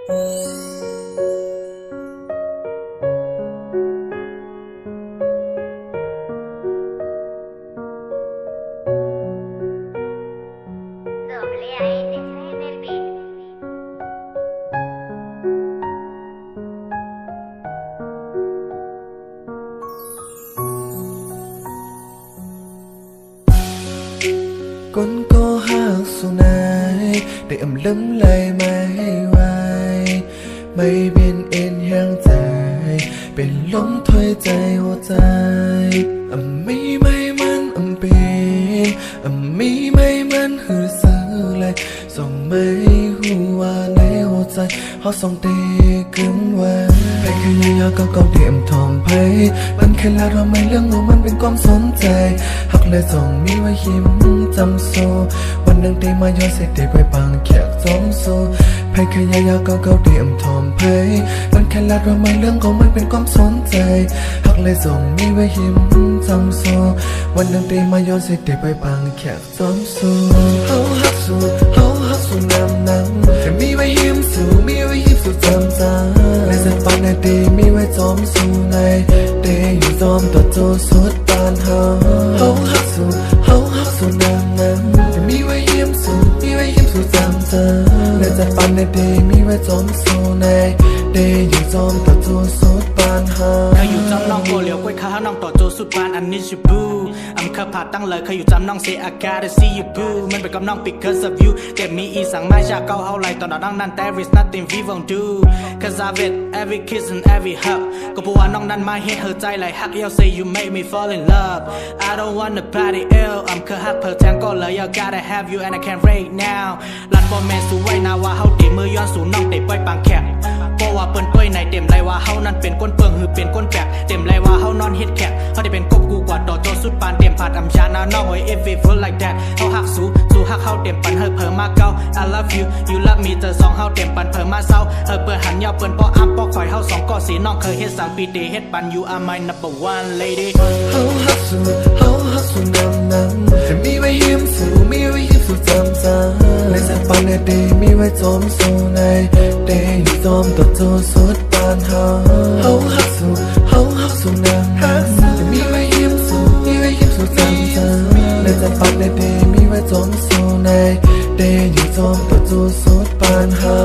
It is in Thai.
Con có hát số này để lấm lại mây vai mây biên yên hang dàiเป็นลมถอยใจหัวใจมีไม่มันเป็นมีไม่มันหือซื้อเลยส่งไม่หัวในหัวใจเขาส่งเตะขึ้นวันไปคืนยาวก็เก่าเดี่ยมทอมไพ่มันแค่ละเราไม่เรื่องรู้มันเป็นความสนใจหักเลยส่งมีไว้หิมจำโซวันหนึ่งได้มาย้อนเสร็จได้ไปบางแขกจอมโซไปคืนยาวก็เก่าเดี่ยมทอมไพ่มันแค่ละเราไม่เรื่องของมันเป็นความสนใจหักเลยส่งมีไว้หิมจำโซวันหนึ่งได้มาย้อนเสร็จได้ไปบางแขกจอมโซเขาหักสูน้ำแต่มีไว้หิมสูมีไว้หิมสูจำจในสันปานในเดมีไว้จอมสูในเดอยู่จอมต่อโจสุดปานเขาหักสูน้ำแต่มีไว้หิมสูมีไว้หิมสูจำในสันปานในเดมีไว้จอมสูในเดอยู่จอมต่อโจสุดปานเขาเคยอยู่จำน้องโกเหลียวกล้วยข้าวน้องต่อโจสุดปานอันนี้ชิบูเคยผ่าตั้งเลยเคยอยู่จำน้องเสียอาการได้ see you boo มันเป็นกับน้อง because of you แต่มีอีสั่งไม่จากเก่าเอาไรตอนน้องนั้น there is nothing we won't do cause I've it every kiss and every hug ก็เพราะว่าน้องนั้นมาเห็นเธอใจไหลฮัก you say you make me fall in love I don't want nobody else เคยฮักเธอแทงก็เลย I gotta have you and I can't wait now ลัดบอลแมนสู้ไว้นาว่าเขาเตะมือย้อนสู่น้องเตะปล่อยปางแขกเพราะว่าเปิ้นต้วยในเต็มไรว่าเขานั้นเป็นก้นเปิงหรือเป็นก้นแปกเต็มไรว่าเขานอนฮิตแขกเขาได้เป็นกบกูกว่าต่อโจสุดปานเต็มผัดชานาน้องเอ้ย if it feel like that เขาหักสู้หักเขาเต็มปันเฮอเพิ่มมาเก้า I love you you love me เธอสองเขาเต็มปันเพิ่มมาเศร้าเปิดหันยาวเปิ้นป้ออ้ำป้อคอยเขาสองก็สีน้องเคยเฮ็ดสังปีเดเฮ็ดปัน you are my number one lady เขาหักสู้น้ำแต่มีไว้หิมสูมีไว้หิมสูจำในสันปานในเดมีไว้จอมสูในเดอยู่จอมต่อโจสุดปานเขาหักสู้น้ำแต่มีไว้หิมสูจำในสันปานในเดมีไว้จอมสูในเดอยู่จอมต่อโจสุดปานเขา